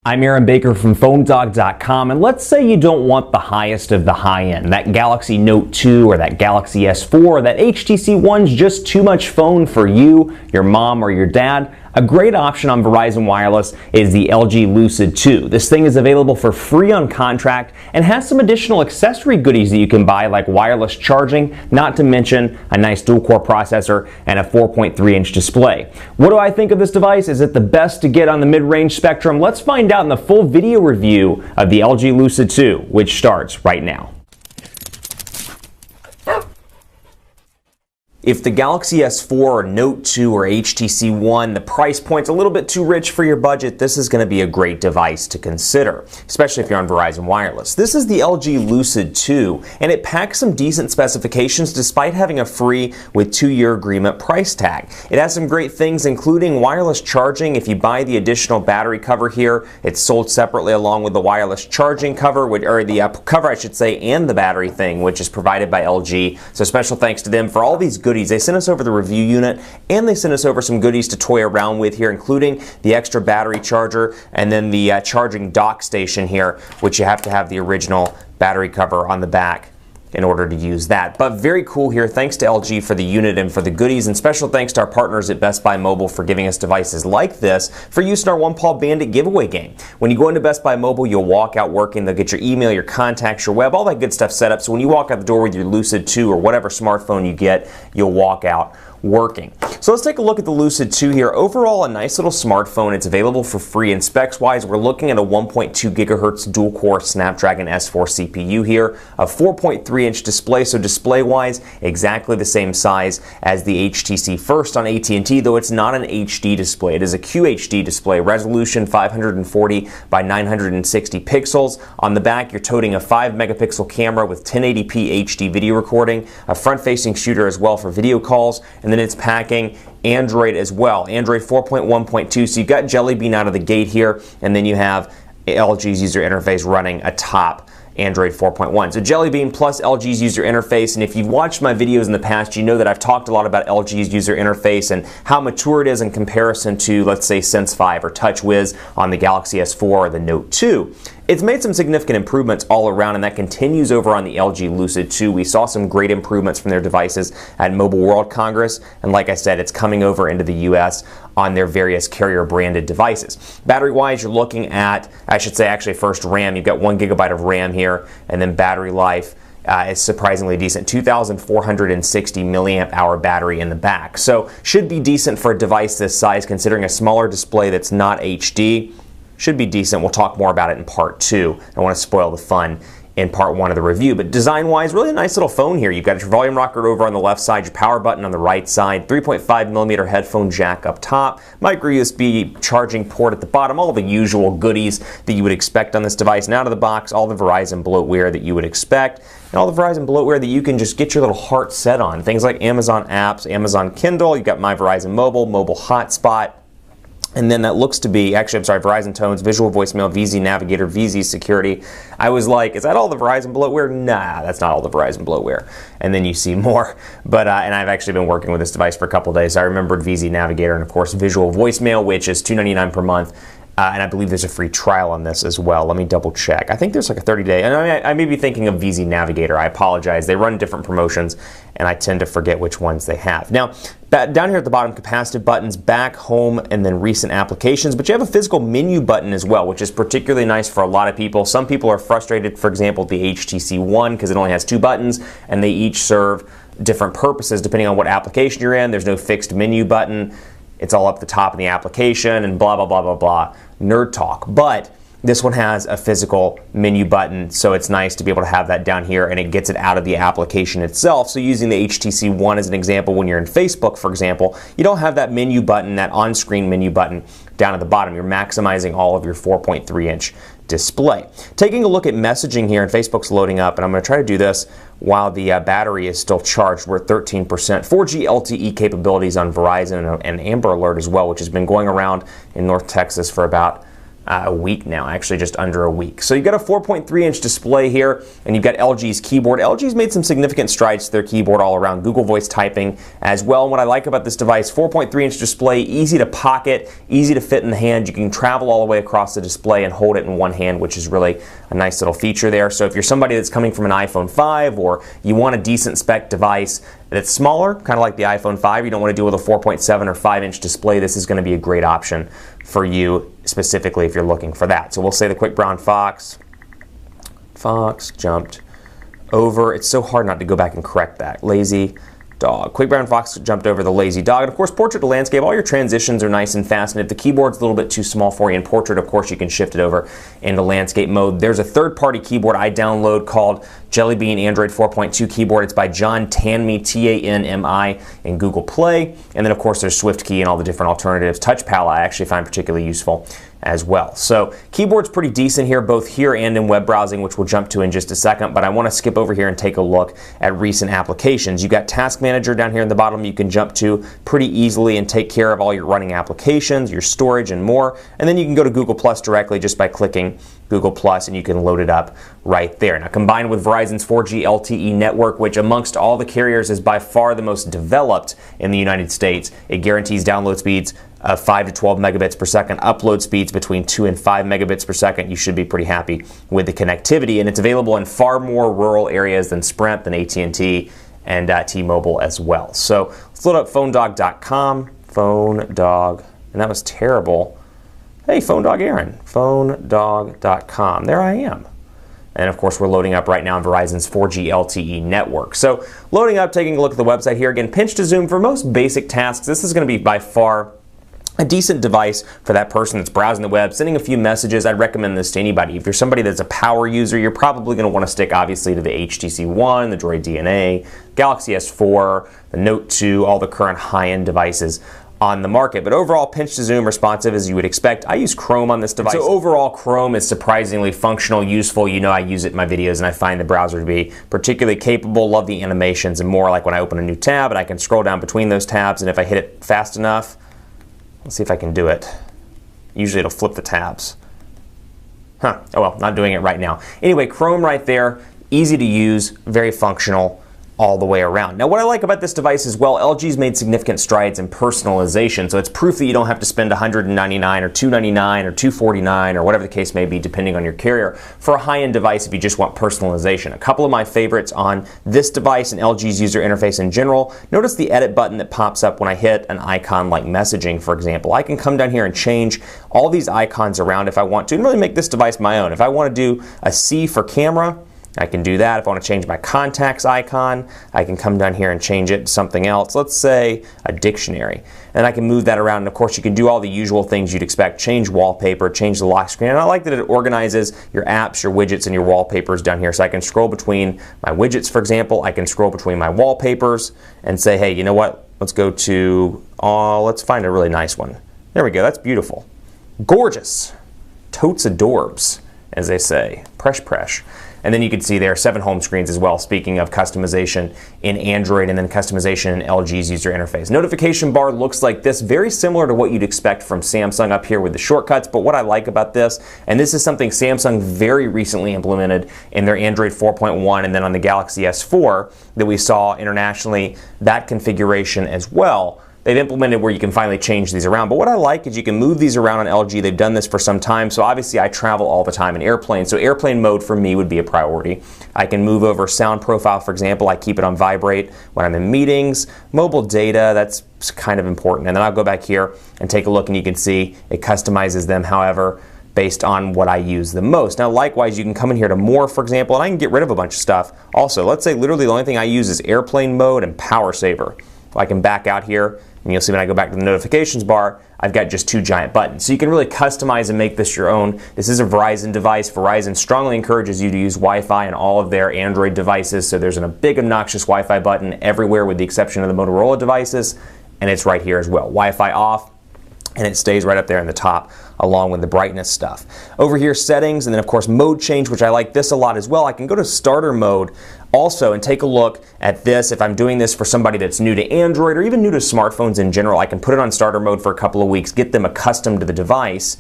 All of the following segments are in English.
I'm Aaron Baker from PhoneDog.com, and let's say you don't want the highest of the high-end, that Galaxy Note 2 or that Galaxy S4 or that HTC One's just too much phone for you, your mom, or your dad. A great option on Verizon Wireless is the LG Lucid 2. This thing is available for free on contract and has some additional accessory goodies that you can buy, like wireless charging, not to mention a nice dual-core processor and a 4.3-inch display. What do I think of this device? Is it the best to get on the mid-range spectrum? Let's find out in the full video review of the LG Lucid 2, which starts right now. If the Galaxy S4 or Note 2 or HTC One, the price point's a little bit too rich for your budget, this is going to be a great device to consider, especially if you're on Verizon Wireless. This is the LG Lucid 2, and it packs some decent specifications despite having a free with 2-year agreement price tag. It has some great things, including wireless charging. If you buy the additional battery cover here, it's sold separately along with the wireless charging cover, or the cover I should say, and the battery thing, which is provided by LG. So special thanks to them for all these goodies. They sent us over the review unit, and they sent us over some goodies to toy around with here, including the extra battery charger and then the charging dock station here, which you have to have the original battery cover on the back in order to use that. But very cool here. Thanks to LG for the unit and for the goodies, and special thanks to our partners at Best Buy Mobile for giving us devices like this for use in our One Paw Bandit giveaway game. When you go into Best Buy Mobile, you'll walk out working. They'll get your email, your contacts, your web, all that good stuff set up. So when you walk out the door with your Lucid 2 or whatever smartphone you get, you'll walk out working. So let's take a look at the Lucid 2 here. Overall, a nice little smartphone. It's available for free, and specs wise, we're looking at a 1.2 gigahertz dual-core Snapdragon S4 CPU here, a 4.3-inch display, so display-wise, exactly the same size as the HTC First on AT&T, though it's not an HD display. It is a QHD display, resolution 540 by 960 pixels. On the back, you're toting a 5-megapixel camera with 1080p HD video recording, a front-facing shooter as well for video calls, and then it's packing Android as well. Android 4.1.2, so you've got Jelly Bean out of the gate here, and then you have LG's user interface running atop Android 4.1. So Jelly Bean plus LG's user interface, and if you've watched my videos in the past, you know that I've talked a lot about LG's user interface and how mature it is in comparison to, let's say, Sense 5 or TouchWiz on the Galaxy S4 or the Note 2. It's made some significant improvements all around, and that continues over on the LG Lucid 2. We saw some great improvements from their devices at Mobile World Congress, and like I said, it's coming over into the US on their various carrier-branded devices. Battery-wise, you're looking at, I should say actually first RAM, you've got 1 gigabyte of RAM here, and then battery life is surprisingly decent, 2,460 milliamp hour battery in the back. So should be decent for a device this size, considering a smaller display that's not HD. Should be decent. We'll talk more about it in part 2. I don't want to spoil the fun in part 1 of the review, but design-wise, really a nice little phone here. You've got your volume rocker over on the left side, your power button on the right side, 3.5mm headphone jack up top, micro USB charging port at the bottom, all the usual goodies that you would expect on this device. And out of the box, all the Verizon bloatware that you would expect, and all the Verizon bloatware that you can just get your little heart set on. Things like Amazon apps, Amazon Kindle, you've got My Verizon Mobile, Mobile Hotspot, and then that looks to be, actually, I'm sorry, Verizon Tones, Visual Voicemail, VZ Navigator, VZ Security. I was like, is that all the Verizon bloatware? Nah, that's not all the Verizon bloatware. And then you see more. But, and I've actually been working with this device for a couple days. So I remembered VZ Navigator and, of course, Visual Voicemail, which is $2.99 per month. And I believe there's a free trial on this as well. Let me double check. I think there's like a 30-day. And I may be thinking of VZ Navigator. I apologize. They run different promotions, and I tend to forget which ones they have. Now, down here at the bottom, capacitive buttons, back, home, and then recent applications. But you have a physical menu button as well, which is particularly nice for a lot of people. Some people are frustrated, for example, with the HTC One, because it only has 2 buttons, and they each serve different purposes depending on what application you're in. There's no fixed menu button. It's all up the top of the application and blah, blah, blah, blah, blah. Nerd talk. But this one has a physical menu button, so it's nice to be able to have that down here, and it gets it out of the application itself. So using the HTC One as an example, when you're in Facebook, for example, you don't have that menu button, that on-screen menu button down at the bottom. You're maximizing all of your 4.3-inch display. Taking a look at messaging here, and Facebook's loading up, and I'm going to try to do this while the battery is still charged. We're at 13%. 4G LTE capabilities on Verizon, and Amber Alert as well, which has been going around in North Texas for about, a week now, actually just under a week. So you've got a 4.3-inch display here, and you've got LG's keyboard. LG's made some significant strides to their keyboard all around, Google Voice typing as well. And what I like about this device, 4.3-inch display, easy to pocket, easy to fit in the hand. You can travel all the way across the display and hold it in one hand, which is really a nice little feature there. So if you're somebody that's coming from an iPhone 5 or you want a decent spec device that's smaller, kind of like the iPhone 5, you don't want to deal with a 4.7 or 5-inch display, this is going to be a great option for you specifically if you're looking for that. So we'll say the quick brown fox jumped over. It's so hard not to go back and correct that. Lazy dog. Quick brown fox jumped over the lazy dog. And of course, portrait to landscape, all your transitions are nice and fast. And if the keyboard's a little bit too small for you in portrait, of course, you can shift it over into landscape mode. There's a third-party keyboard I download called Jelly Bean Android 4.2 keyboard. It's by John Tanmi, T-A-N-M-I, in Google Play. And then, of course, there's SwiftKey and all the different alternatives. Touch Pal I actually find particularly useful as well. So keyboard's pretty decent here, both here and in web browsing, which we'll jump to in just a second, but I want to skip over here and take a look at recent applications. You've got Task Manager down here in the bottom you can jump to pretty easily and take care of all your running applications, your storage, and more. And then you can go to Google Plus directly just by clicking Google Plus, and you can load it up right there. Now, combined with Verizon's 4G LTE network, which amongst all the carriers is by far the most developed in the United States, it guarantees download speeds of 5 to 12 megabits per second, upload speeds between 2 and 5 megabits per second. You should be pretty happy with the connectivity, and it's available in far more rural areas than Sprint, than AT&T, and T-Mobile as well. So let's load up PhoneDog.com, PhoneDog, and that was terrible. Hey, PhoneDog Aaron, PhoneDog.com. There I am. And of course, we're loading up right now on Verizon's 4G LTE network. So loading up, taking a look at the website here. Again, pinch to zoom for most basic tasks. This is going to be by far a decent device for that person that's browsing the web, sending a few messages. I'd recommend this to anybody. If you're somebody that's a power user, you're probably going to want to stick obviously to the HTC One, the Droid DNA, Galaxy S4, the Note 2, all the current high-end devices on the market. But overall, pinch to zoom responsive as you would expect. I use Chrome on this device. So overall, Chrome is surprisingly functional, useful. You know I use it in my videos and I find the browser to be particularly capable. Love the animations and more, like when I open a new tab and I can scroll down between those tabs, and if I hit it fast enough, let's see if I can do it. Usually it'll flip the tabs. Oh well, not doing it right now. Anyway, Chrome right there, easy to use, very functional all the way around. Now, what I like about this device as well, LG's made significant strides in personalization, so it's proof that you don't have to spend $199 or $299 or $249 or whatever the case may be, depending on your carrier, for a high-end device if you just want personalization. A couple of my favorites on this device and LG's user interface in general, notice the edit button that pops up when I hit an icon like messaging, for example. I can come down here and change all these icons around if I want to and really make this device my own. If I want to do a C for camera, I can do that. If I want to change my contacts icon, I can come down here and change it to something else. Let's say a dictionary. And I can move that around. And of course, you can do all the usual things you'd expect. Change wallpaper, change the lock screen. And I like that it organizes your apps, your widgets, and your wallpapers down here. So I can scroll between my widgets, for example. I can scroll between my wallpapers and say, hey, you know what? Let's go to, let's find a really nice one. There we go. That's beautiful. Gorgeous. Totes adorbs, as they say. Presh. And then you can see there 7 home screens as well, speaking of customization in Android and then customization in LG's user interface. Notification bar looks like this, very similar to what you'd expect from Samsung up here with the shortcuts, but what I like about this, and this is something Samsung very recently implemented in their Android 4.1 and then on the Galaxy S4 that we saw internationally, that configuration as well. They've implemented where you can finally change these around. But what I like is you can move these around on LG. They've done this for some time. So obviously I travel all the time in airplane. So airplane mode for me would be a priority. I can move over sound profile, for example. I keep it on vibrate when I'm in meetings. Mobile data, that's kind of important. And then I'll go back here and take a look and you can see it customizes them, however, based on what I use the most. Now, likewise, you can come in here to more, for example, and I can get rid of a bunch of stuff. Also, let's say literally the only thing I use is airplane mode and power saver. I can back out here, and you'll see when I go back to the notifications bar, I've got just 2 giant buttons. So you can really customize and make this your own. This is a Verizon device. Verizon strongly encourages you to use Wi-Fi on all of their Android devices, so there's a big obnoxious Wi-Fi button everywhere with the exception of the Motorola devices, and it's right here as well. Wi-Fi off, and it stays right up there in the top along with the brightness stuff. Over here, settings, and then of course mode change, which I like this a lot as well. I can go to starter mode also and take a look at this. If I'm doing this for somebody that's new to Android or even new to smartphones in general, I can put it on starter mode for a couple of weeks, get them accustomed to the device,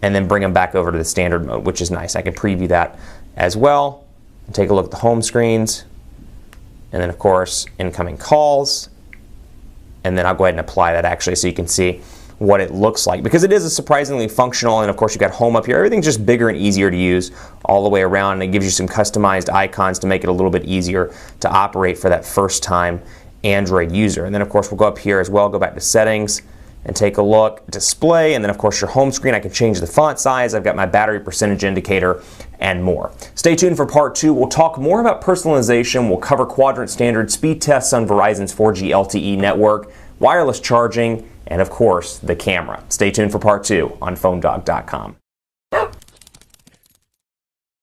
and then bring them back over to the standard mode, which is nice. I can preview that as well. Take a look at the home screens, and then of course incoming calls, and then I'll go ahead and apply that actually so you can see what it looks like, because it is a surprisingly functional, and of course you've got home up here. Everything's just bigger and easier to use all the way around, and it gives you some customized icons to make it a little bit easier to operate for that first time Android user. And then of course we'll go up here as well, go back to settings and take a look, display, and then of course your home screen. I can change the font size, I've got my battery percentage indicator, and more. Stay tuned for part 2. We'll talk more about personalization, we'll cover quadrant standard speed tests on Verizon's 4G LTE network, wireless charging, and of course the camera. Stay tuned for part 2 on PhoneDog.com.